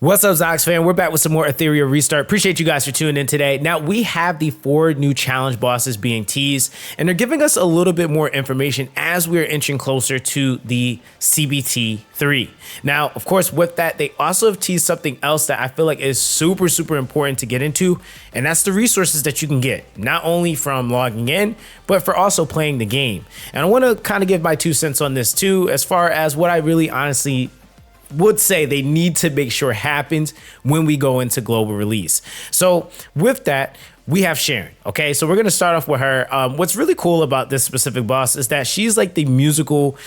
What's up, Zox fan? We're back with some more Etheria Restart. Appreciate you guys for tuning in today. Now, we have the 4 new challenge bosses being teased, and they're giving us a little bit more information as we're inching closer to the CBT 3. Now, of course, with that, they also have teased something else that I feel like is super important to get into, and that's the resources that you can get, not only from logging in, but for also playing the game. And I want to kind of give my 2 cents on this too, as far as what I really honestly would say they need to make sure happens when we go into global release. So with that, we have Sharon. Okay, so we're going to start off with her. What's really cool about this specific boss is that she's like the musical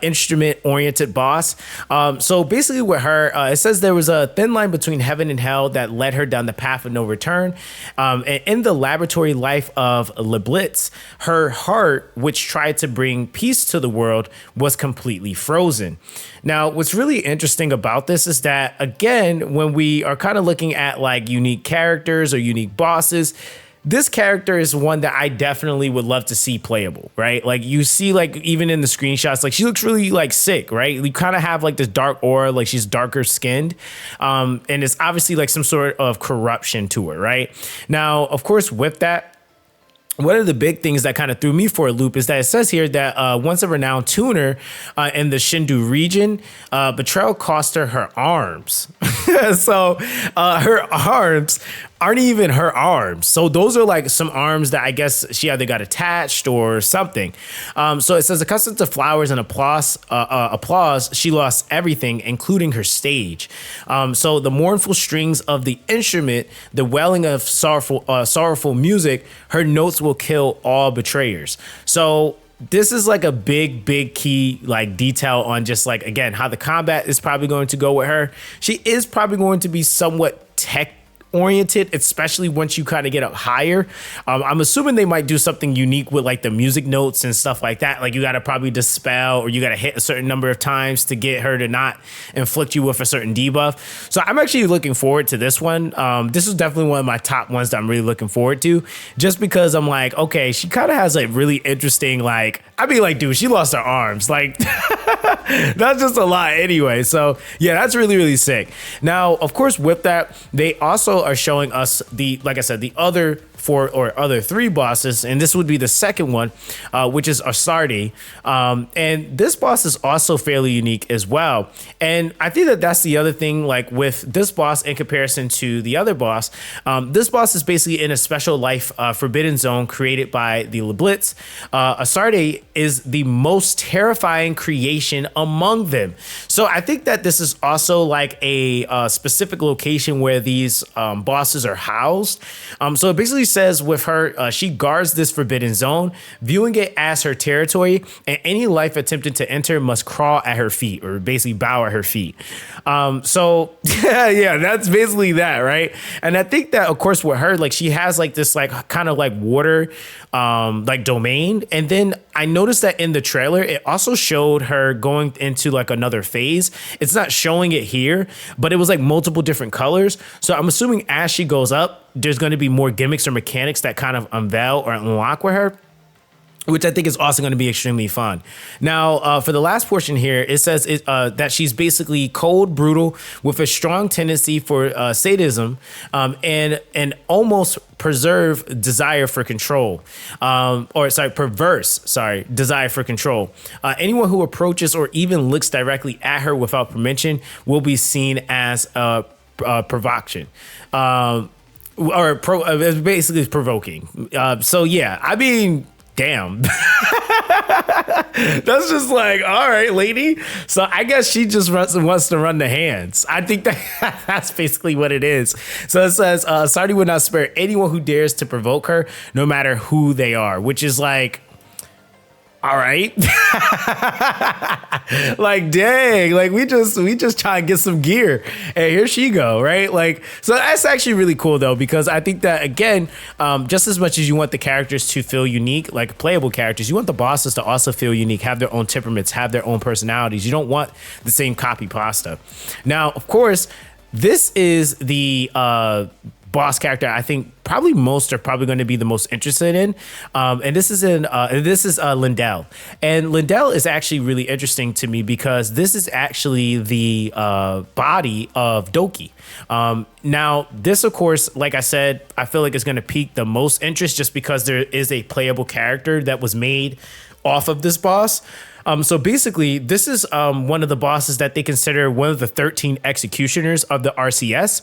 instrument oriented boss. So basically with her, it says there was a thin line between heaven and hell that led her down the path of no return. And in the laboratory life of Liblitz, her heart, which tried to bring peace to the world, was completely frozen. Now, what's really interesting about this is that, again, when we are kind of looking at like unique characters or unique bosses, this character is one that I definitely would love to see playable, right? Like you see, like even in the screenshots, like she looks really like sick, right? You kind of have like this dark aura, like she's darker skinned. And it's obviously like some sort of corruption to her, right? Now, of course, with that, one of the big things that kind of threw me for a loop is that it says here that once a renowned tuner in the Shindu region, betrayal cost her her arms. So her arms aren't even her arms. So those are like some arms that I guess she either got attached or something. So it says, accustomed to flowers and applause, she lost everything, including her stage. So the mournful strings of the instrument, the wailing of sorrowful music, her notes will kill all betrayers. So this is like a big key like detail on just like, again, how the combat is probably going to go with her. She is probably going to be somewhat tech oriented, especially once you kind of get up higher. I'm assuming they might do something unique with like the music notes and stuff like that. Like you got to probably dispel, or you got to hit a certain number of times to get her to not inflict you with a certain debuff. So I'm actually looking forward to this one. This is definitely one of my top ones that I'm really looking forward to, just because I'm like, okay, she kind of has like really interesting, like, I mean, like, dude, she lost her arms. Like, that's just a lot anyway. So yeah, that's really sick. Now, of course, with that, they also are showing us the, like I said, the other 4 or other 3 bosses, and this would be the second one, which is Astarte. And this boss is also fairly unique as well. And I think that that's the other thing, like with this boss in comparison to the other boss, this boss is basically in a special life forbidden zone created by the Liblitz. Astarte is the most terrifying creation among them. So I think that this is also like a specific location where these bosses are housed. So it basically says with her, she guards this forbidden zone, viewing it as her territory, and any life attempting to enter must crawl at her feet, or basically bow at her feet. So yeah, that's basically that, right? And I think that, of course, with her, like she has like this like kind of like water like domain. And then I noticed that in the trailer, it also showed her going into like another phase. It's not showing it here, but it was like multiple different colors. So I'm assuming as she goes up, there's going to be more gimmicks or mechanics that kind of unveil or unlock with her, which I think is also going to be extremely fun. Now, for the last portion here, it says that she's basically cold, brutal, with a strong tendency for sadism and an almost perverse desire for control. Desire for control. Anyone who approaches or even looks directly at her without permission will be seen as provocation. Basically provoking. So yeah, I mean, damn. That's just like, all right, lady. So I guess she just wants to run the hands. I think that's basically what it is. So it says, Astarte would not spare anyone who dares to provoke her, no matter who they are, which is like, all right. Like, dang, like we just try and get some gear, and here she go, right? Like, so that's actually really cool though, because I think that, again, just as much as you want the characters to feel unique, like playable characters, you want the bosses to also feel unique, have their own temperaments, have their own personalities. You don't want the same copy pasta. Now, of course, this is the boss character I think probably most are probably going to be the most interested in. And this is Lindelle. And Lindelle is actually really interesting to me because this is actually the body of Doki. Now, this, of course, like I said, I feel like it's going to pique the most interest just because there is a playable character that was made off of this boss. So basically, this is one of the bosses that they consider one of the 13 executioners of the RCS.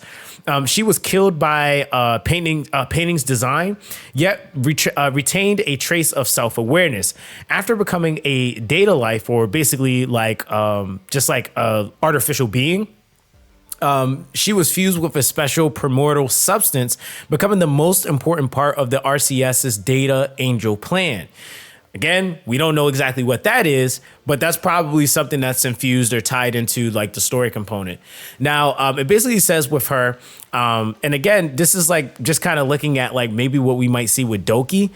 She was killed by painting's design, yet retained a trace of self-awareness. After becoming a data life, or basically like just like a artificial being, she was fused with a special primordial substance, becoming the most important part of the RCS's data angel plan. Again, we don't know exactly what that is, but that's probably something that's infused or tied into like the story component. Now, it basically says with her, and again, this is like just kind of looking at like maybe what we might see with Doki.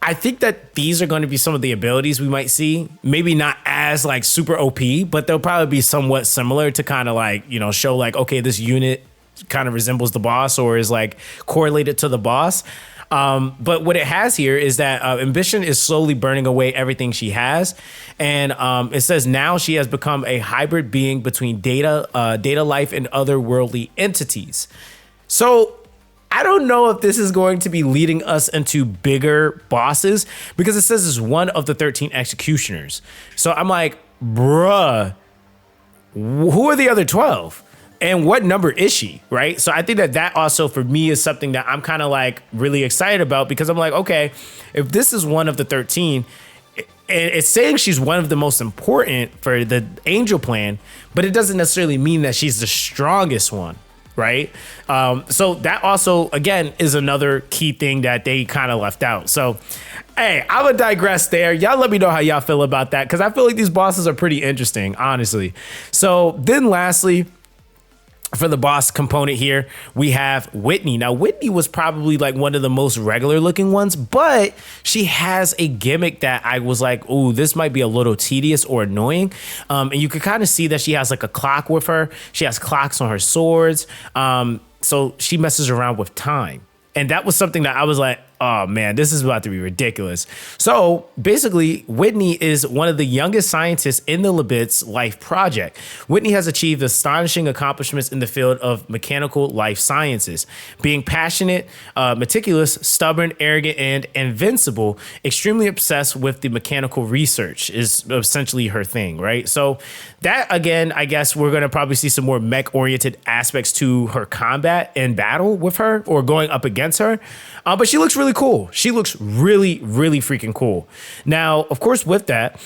I think that these are going to be some of the abilities we might see. Maybe not as like super OP, but they'll probably be somewhat similar to kind of like, you know, show like, okay, this unit kind of resembles the boss or is like correlated to the boss. But what it has here is that ambition is slowly burning away everything she has. And it says now she has become a hybrid being between data life and otherworldly entities. So I don't know if this is going to be leading us into bigger bosses because it says it's one of the 13 executioners. So I'm like, bruh, who are the other 12? And what number is she, right? So I think that also for me is something that I'm kind of like really excited about because I'm like, okay, if this is one of the 13, and it's saying she's one of the most important for the angel plan, but it doesn't necessarily mean that she's the strongest one, right? So that also, again, is another key thing that they kind of left out. So, hey, I'm gonna digress there. Y'all let me know how y'all feel about that because I feel like these bosses are pretty interesting, honestly. So then lastly, for the boss component here, we have Whitney. Now, Whitney was probably like one of the most regular looking ones, but she has a gimmick that I was like, ooh, this might be a little tedious or annoying. And you can kind of see that she has like a clock with her. She has clocks on her swords. So she messes around with time. And that was something that I was like, oh man, this is about to be ridiculous. So basically, Whitney is one of the youngest scientists in the Libid's life project. Whitney has achieved astonishing accomplishments in the field of mechanical life sciences. Being passionate, meticulous, stubborn, arrogant, and invincible, extremely obsessed with the mechanical research is essentially her thing, right? So that, again, I guess we're going to probably see some more mech-oriented aspects to her combat and battle with her or going up against her. But she looks really cool. She looks really, really freaking cool. Now, of course, with that,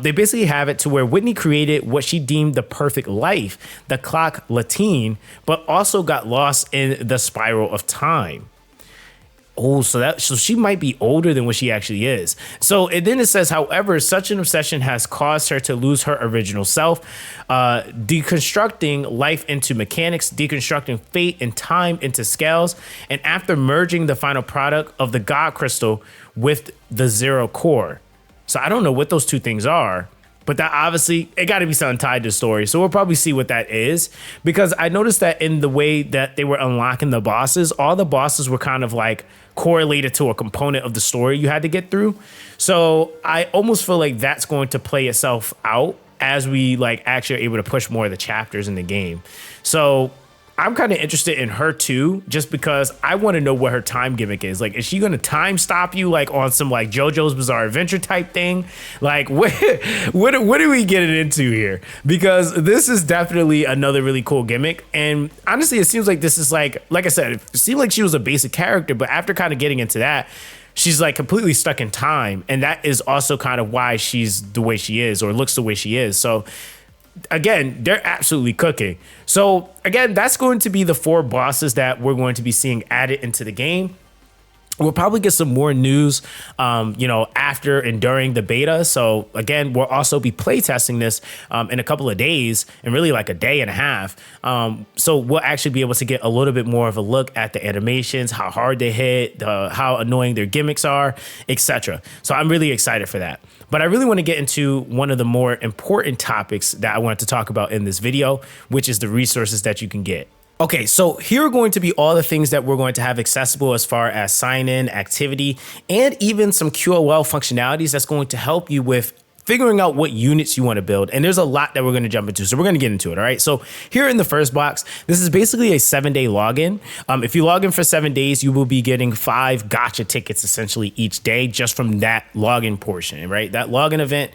they basically have it to where Whitney created what she deemed the perfect life, the clock Latine, but also got lost in the spiral of time. Oh, so she might be older than what she actually is. So then it says, however, such an obsession has caused her to lose her original self, deconstructing life into mechanics, deconstructing fate and time into scales, and after merging the final product of the God Crystal with the Zero Core. So I don't know what those two things are, but that obviously, it got to be something tied to the story. So we'll probably see what that is, because I noticed that in the way that they were unlocking the bosses, all the bosses were kind of like correlated to a component of the story you had to get through. So I almost feel like that's going to play itself out as we like actually are able to push more of the chapters in the game. So I'm kind of interested in her too, just because I want to know what her time gimmick is. Like, is she going to time stop you like on some like JoJo's Bizarre Adventure type thing? Like, what are we getting into here? Because this is definitely another really cool gimmick. And honestly, it seems like this is like I said, it seemed like she was a basic character, but after kind of getting into that, she's like completely stuck in time. And that is also kind of why she's the way she is or looks the way she is. So again, they're absolutely cooking. So again, that's going to be the 4 bosses that we're going to be seeing added into the game. We'll probably get some more news, after and during the beta. So again, we'll also be playtesting this in a couple of days, and really like a day and a half. So we'll actually be able to get a little bit more of a look at the animations, how hard they hit, how annoying their gimmicks are, etc. So I'm really excited for that. But I really want to get into one of the more important topics that I wanted to talk about in this video, which is the resources that you can get. Okay, so here are going to be all the things that we're going to have accessible as far as sign in, activity, and even some QOL functionalities that's going to help you with figuring out what units you want to build. And there's a lot that we're going to jump into. So we're going to get into it. All right. So here in the first box, this is basically a 7-day login. If you log in for 7 days, you will be getting 5 gacha tickets essentially each day just from that login portion, right? That login event.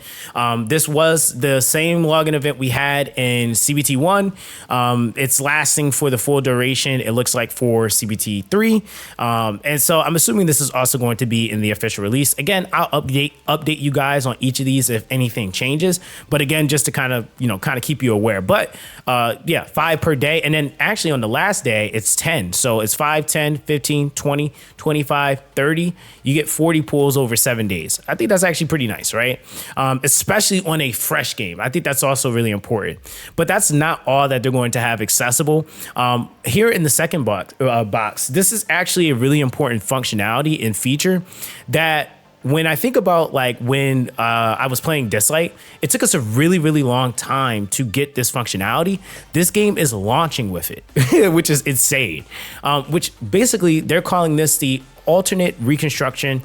This was the same login event we had in CBT1. It's lasting for the full duration. It looks like for CBT3. And so I'm assuming this is also going to be in the official release. Again, I'll update you guys on each of these if anything changes, but again, just to kind of keep you aware. But yeah, 5 per day, and then actually on the last day it's 10. So it's 5, 10, 15, 20, 25, 30. You get 40 pulls over 7 days. I think that's actually pretty nice, right? Especially on a fresh game. I think that's also really important. But that's not all that they're going to have accessible. Here in the second box, this is actually a really important functionality and feature that when I think about like when I was playing Dislight, it took us a really, really long time to get this functionality. This game is launching with it, which is insane. Which basically they're calling this the alternate reconstruction,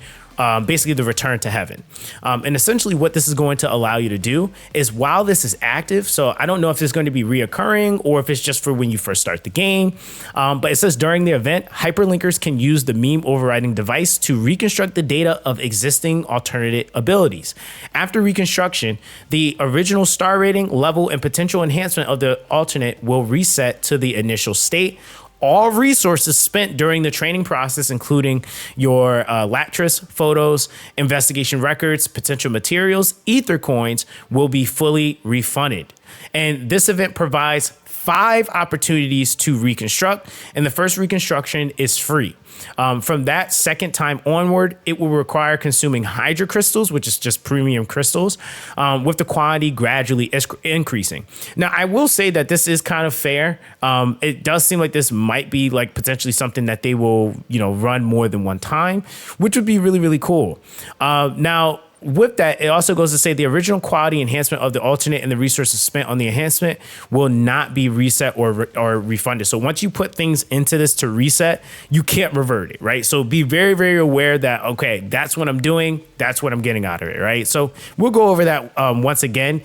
basically the return to heaven. And essentially what this is going to allow you to do is while this is active, so I don't know if it's going to be reoccurring or if it's just for when you first start the game, but it says during the event, hyperlinkers can use the meme overriding device to reconstruct the data of existing alternate abilities. After reconstruction, the original star rating, level, and potential enhancement of the alternate will reset to the initial state. All resources spent during the training process, including your Latris photos, investigation records, potential materials, ether coins, will be fully refunded. And this event provides 5 opportunities to reconstruct, and the first reconstruction is free. From that second time onward, it will require consuming Hydra crystals, which is just premium crystals, with the quantity gradually increasing. Now, I will say that this is kind of fair. It does seem like this might be like potentially something that they will, run more than one time, which would be really, really cool. Now, with that, it also goes to say the original quality enhancement of the alternate and the resources spent on the enhancement will not be reset or refunded. So once you put things into this to reset, you can't revert it, right? So be very, very aware that, okay, that's what I'm doing. That's what I'm getting out of it, right? So we'll go over that once again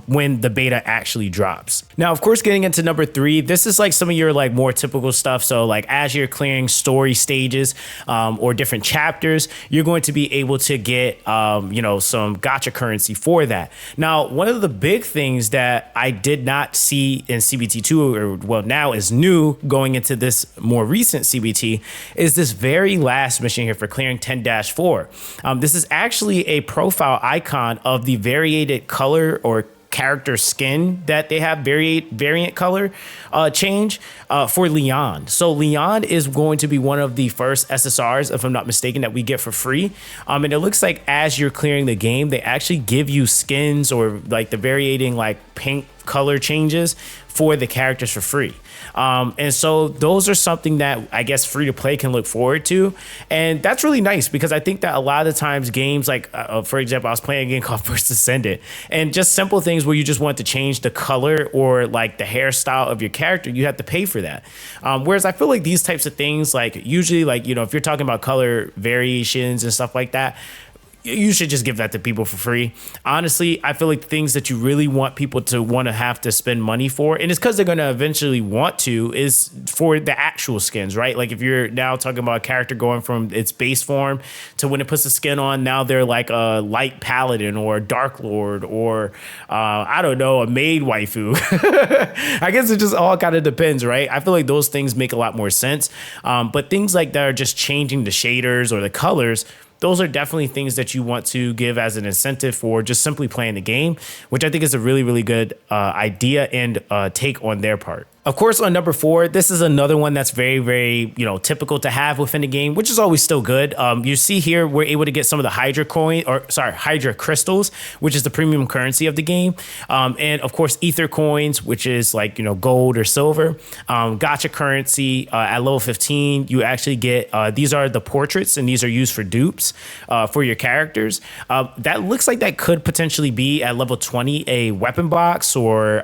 when the beta actually drops. Now, of course, getting into number 3, this is like some of your like more typical stuff. So like as you're clearing story stages or different chapters, you're going to be able to get some gacha currency for that. Now, one of the big things that I did not see in CBT2, or well, now is new going into this more recent CBT, is this very last mission here for clearing 10-4. This is actually a profile icon of the variated color or character skin that they have variant color change for Leon. So Leon is going to be one of the first SSRs, if I'm not mistaken, that we get for free. And it looks like as you're clearing the game, they actually give you skins or like the varying like paint color changes for the characters for free. And so those are something that I guess free to play can look forward to. And that's really nice because I think that a lot of the times games like, for example, I was playing a game called First Ascendant, and just simple things where you just want to change the color or like the hairstyle of your character, you have to pay for that. Whereas I feel like these types of things, like usually like, if you're talking about color variations and stuff like that, you should just give that to people for free. Honestly, I feel like the things that you really want people to want to have to spend money for, and it's because they're going to eventually want to, is for the actual skins, right? Like if you're now talking about a character going from its base form to when it puts the skin on, now they're like a light paladin or a dark lord or I don't know, a maid waifu. I guess it just all kind of depends, right? I feel like those things make a lot more sense. But things like that are just changing the shaders or the colors, those are definitely things that you want to give as an incentive for just simply playing the game, which I think is a really, really good idea and take on their part. Of course, on number 4, this is another one that's very, very, typical to have within the game, which is always still good. You see here, we're able to get some of the Hydra crystals, which is the premium currency of the game. And of course, ether coins, which is like, gold or silver. Gacha currency at level 15, you actually get, these are the portraits and these are used for dupes for your characters. That looks like that could potentially be at level 20, a weapon box or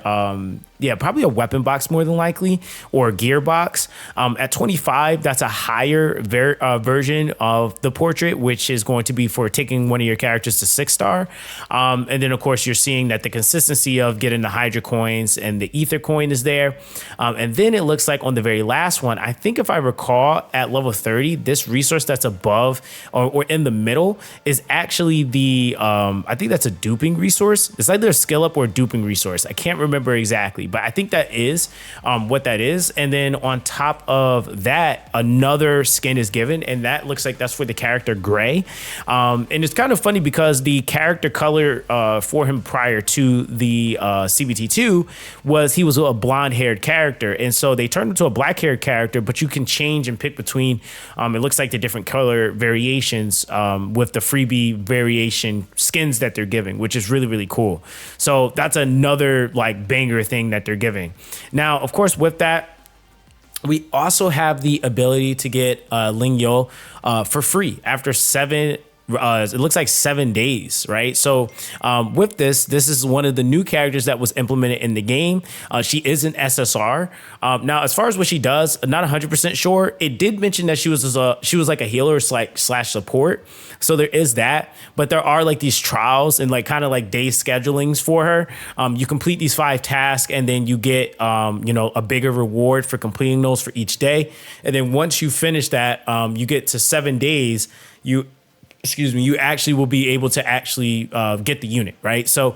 yeah, probably a weapon box more than likely, or a gear box. At 25, that's a higher version of the portrait, which is going to be for taking one of your characters to 6-star. And then, of course, you're seeing that the consistency of getting the Hydra coins and the Ether coin is there. And then it looks like on the very last one, I think if I recall, at level 30, this resource that's above or in the middle is actually the, I think that's a duping resource. It's either a skill up or a duping resource. I can't remember exactly, but I think that is what that is. And then on top of that, another skin is given, and that looks like that's for the character Gray. And it's kind of funny because the character color for him prior to the CBT2 was he was a blonde haired character. And so they turned into a black haired character, but you can change and pick between, it looks like the different color variations with the freebie variation skins that they're giving, which is really, really cool. So that's another like banger thing that they're giving. Now, of course, with that, we also have the ability to get Lindelle for free after it looks like 7 days, right? So with this is one of the new characters that was implemented in the game. She is an SSR. Now, as far as what she does, I'm not 100% sure. It did mention that she was like a healer slash support. So there is that, but there are like these trials and like kind of like day schedulings for her. You complete these 5 tasks and then you get, a bigger reward for completing those for each day. And then once you finish that, you get to 7 days, you actually will be able to actually get the unit, right? So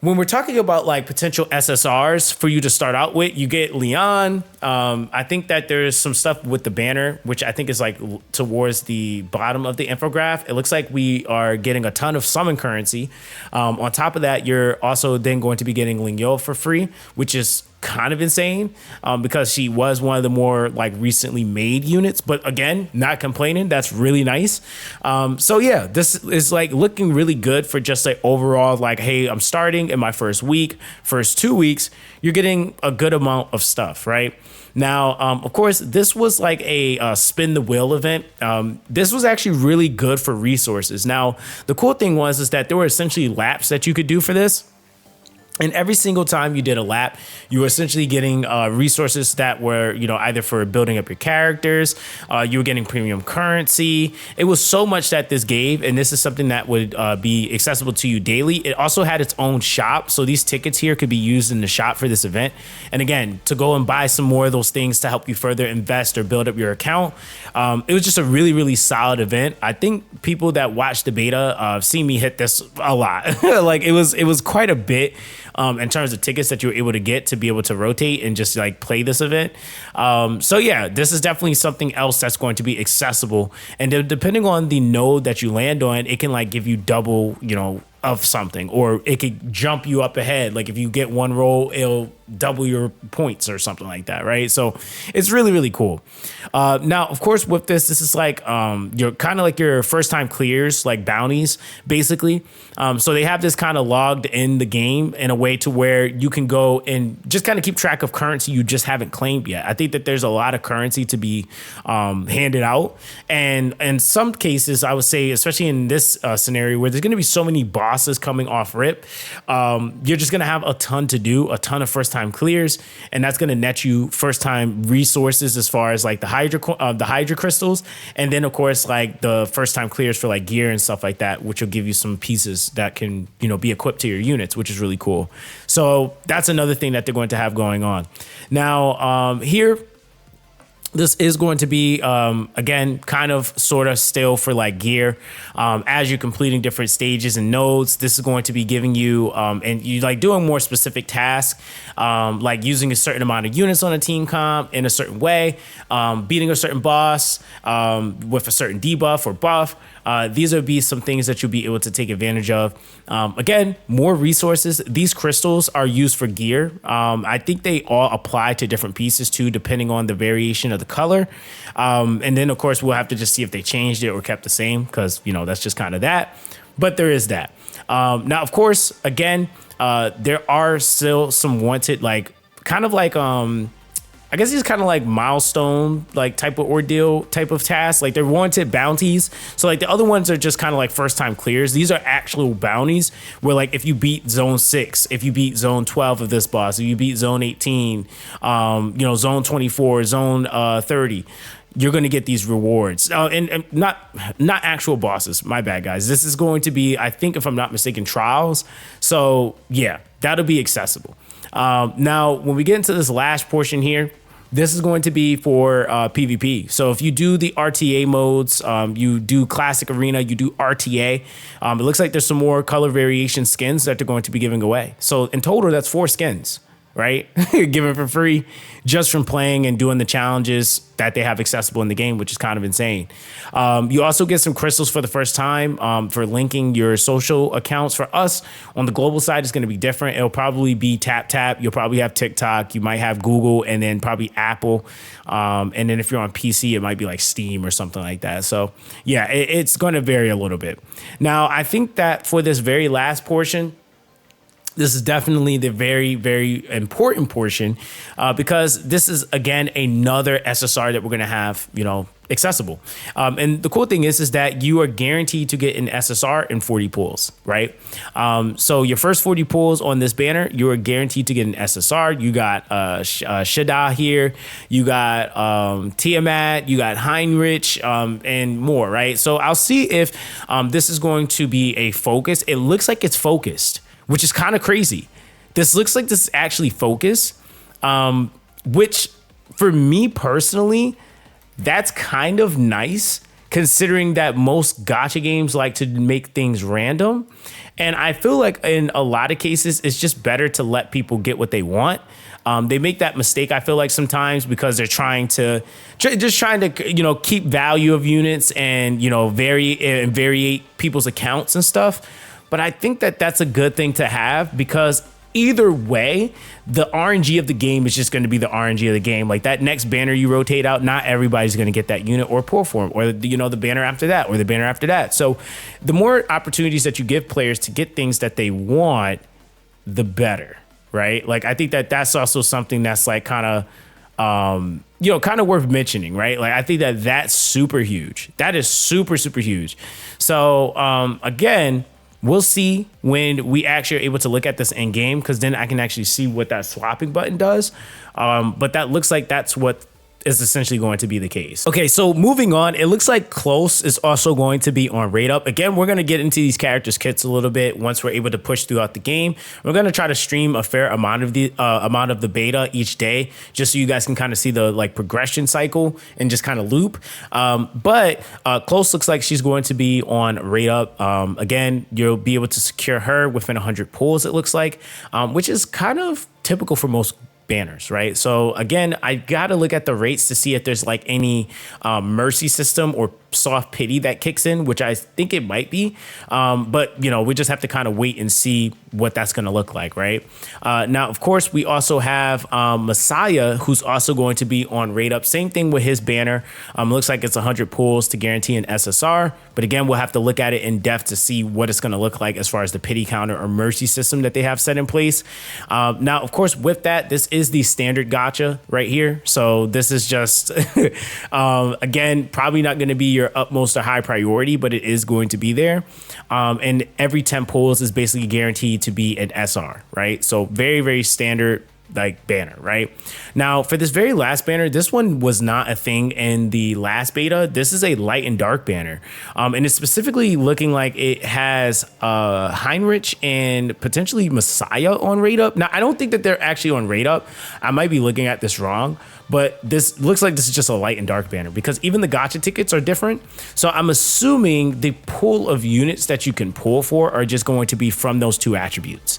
when we're talking about like potential SSRs for you to start out with, you get Leon. I think that there's some stuff with the banner, which I think is like towards the bottom of the infograph. It looks like we are getting a ton of summon currency. On top of that, you're also then going to be getting Lindelle for free, which is kind of insane because she was one of the more like recently made units, but again, not complaining. That's really nice. So yeah, this is like looking really good for just like overall, like, hey, I'm starting in my first 2 weeks, you're getting a good amount of stuff, right? Now, of course, this was like a spin the wheel event. This was actually really good for resources. Now, the cool thing is that there were essentially laps that you could do for this. And every single time you did a lap, you were essentially getting resources that were, either for building up your characters, you were getting premium currency. It was so much that this gave, and this is something that would be accessible to you daily. It also had its own shop. So these tickets here could be used in the shop for this event. And again, to go and buy some more of those things to help you further invest or build up your account. It was just a really, really solid event. I think people that watched the beta see me hit this a lot. Like it was quite a bit. In terms of tickets that you were able to get to be able to rotate and just like play this event. So yeah, this is definitely something else that's going to be accessible. And depending on the node that you land on, it can like give you double, of something, or it could jump you up ahead. Like if you get one roll, it'll double your points or something like that, right? So it's really, really cool. Now, of course, with this is like you're kind of like your first time clears, like bounties, basically. So they have this kind of logged in the game in a way to where you can go and just kind of keep track of currency you just haven't claimed yet. I think that there's a lot of currency to be handed out. And in some cases, I would say, especially in this scenario where there's going to be so many bosses coming off rip, you're just going to have a ton to do, a ton of first time clears, and that's going to net you first time resources as far as like the Hydra crystals, and then of course like the first time clears for like gear and stuff like that, which will give you some pieces that can be equipped to your units, which is really cool. So that's another thing that they're going to have going on. Now here, this is going to be, again, kind of sort of still for like gear. As you're completing different stages and nodes, this is going to be giving you, and you like doing more specific tasks, like using a certain amount of units on a team comp in a certain way, beating a certain boss with a certain debuff or buff. These would be some things that you'll be able to take advantage of. Again, more resources. These crystals are used for gear. I think they all apply to different pieces too, depending on the variation of the color. And then of course we'll have to just see if they changed it or kept the same, because that's just kind of that. But there is that. Now, of course, again, there are still some wanted, like kind of like I guess these kind of like milestone, like type of ordeal type of tasks. Like they're warranted bounties. So like the other ones are just kind of like first time clears. These are actual bounties where like if you beat zone 6, if you beat zone 12 of this boss, if you beat zone 18, zone 24, zone 30, you're going to get these rewards. And not actual bosses. My bad, guys. This is going to be, I think, if I'm not mistaken, trials. So yeah, that'll be accessible. Now, when we get into this last portion here, this is going to be for PvP. So if you do the RTA modes, you do Classic Arena, you do RTA, it looks like there's some more color variation skins that they're going to be giving away. So in total, that's 4 skins, right? Given for free just from playing and doing the challenges that they have accessible in the game, which is kind of insane. You also get some crystals for the first time for linking your social accounts. For us on the global side, it's going to be different. It'll probably be Tap. You'll probably have TikTok. You might have Google and then probably Apple. And then if you're on PC, it might be like Steam or something like that. So yeah, it's going to vary a little bit. Now, I think that for this very last portion, this is definitely the very, very important portion because this is, again, another SSR that we're going to have, accessible. And the cool thing is that you are guaranteed to get an SSR in 40 pulls, right? So your first 40 pulls on this banner, you are guaranteed to get an SSR. You got Shada here, you got Tiamat, you got Heinrich, and more, right? So I'll see if this is going to be a focus. It looks like it's focused, which is kind of crazy. This looks like this is actually focused, which for me personally, that's kind of nice considering that most gacha games like to make things random. And I feel like in a lot of cases, it's just better to let people get what they want. They make that mistake, I feel like sometimes because they're trying to keep value of units and, variate people's accounts and stuff. But I think that that's a good thing to have because either way, the RNG of the game is just going to be the RNG of the game. Like that next banner you rotate out, not everybody's going to get that unit or pull for them, or the banner after that, or the banner after that. So the more opportunities that you give players to get things that they want, the better, right? Like I think that that's also something that's like kind of kind of worth mentioning, right? Like I think that that's super huge. That is super, super huge. So again, we'll see when we actually are able to look at this in game, because then I can actually see what that swapping button does. But that looks like that's what is essentially going to be the case. Okay, so moving on, it looks like Close is also going to be on Rate Up. Again, we're going to get into these characters kits a little bit once we're able to push throughout the game. We're going to try to stream a fair amount of the beta each day, just so you guys can kind of see the like progression cycle and just kind of loop. But Close looks like she's going to be on Rate Up. Again, you'll be able to secure her within 100 pulls, it looks like, which is kind of typical for most banners, right? So again, I gotta look at the rates to see if there's like any mercy system or soft pity that kicks in, which I think it might be. But we just have to kind of wait and see what that's going to look like, right? Now, of course, we also have Messiah, who's also going to be on Rate Up. Same thing with his banner. Looks like it's 100 pulls to guarantee an SSR. But again, we'll have to look at it in depth to see what it's going to look like as far as the pity counter or mercy system that they have set in place. Now, of course, with that, this is the standard gacha right here. So this is just, again, probably not going to be your utmost or high priority, but it is going to be there. And every 10 pulls is basically guaranteed to be an SR, right? So very, very standard like banner, right? Now for this very last banner, this one was not a thing in the last beta. This is a light and dark banner. And it's specifically looking like it has Heinrich and potentially Messiah on Rate Up. Now I don't think that they're actually on Rate Up. I might be looking at this wrong, but this looks like this is just a light and dark banner because even the gacha tickets are different. So I'm assuming the pool of units that you can pull for are just going to be from those two attributes,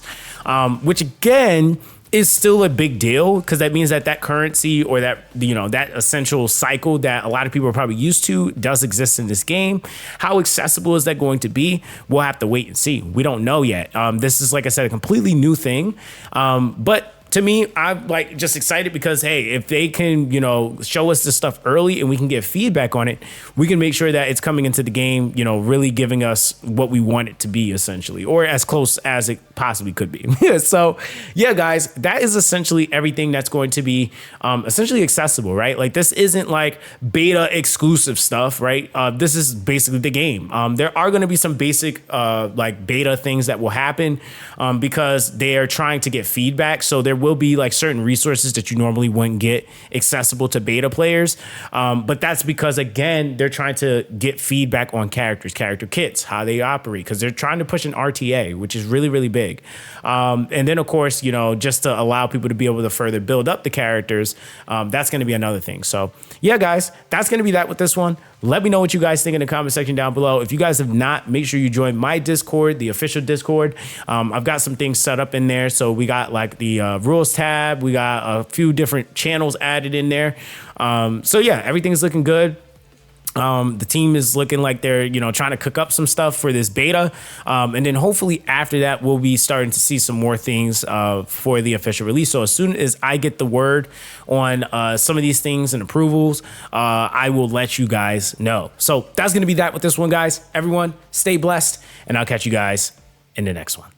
which again is still a big deal because that means that currency or that essential cycle that a lot of people are probably used to does exist in this game. How accessible is that going to be? We'll have to wait and see. We don't know yet. This is, like I said, a completely new thing. But to me, I'm like just excited because, hey, if they can, you know, show us this stuff early and we can get feedback on it, we can make sure that it's coming into the game, you know, really giving us what we want it to be essentially, or as close as it possibly could be. So yeah, guys, that is essentially everything that's going to be essentially accessible, right? Like this isn't like beta exclusive stuff, right? This is basically the game. There are going to be some basic like beta things that will happen because they are trying to get feedback. So there will be like certain resources that you normally wouldn't get accessible to beta players. But that's because, again, they're trying to get feedback on characters, character kits, how they operate, because they're trying to push an RTA, which is really, really big. And then, of course, you know, just to allow people to be able to further build up the characters, that's going to be another thing. So yeah, guys, that's going to be that with this one. Let me know what you guys think in the comment section down below. If you guys have not, make sure you join my Discord, the official Discord. I've got some things set up in there. So we got like the rules tab. We got a few different channels added in there. So yeah, everything's looking good. The team is looking like they're, you know, trying to cook up some stuff for this beta. And then hopefully after that, we'll be starting to see some more things for the official release. So as soon as I get the word on some of these things and approvals, I will let you guys know. So that's going to be that with this one, guys. Everyone, stay blessed, and I'll catch you guys in the next one.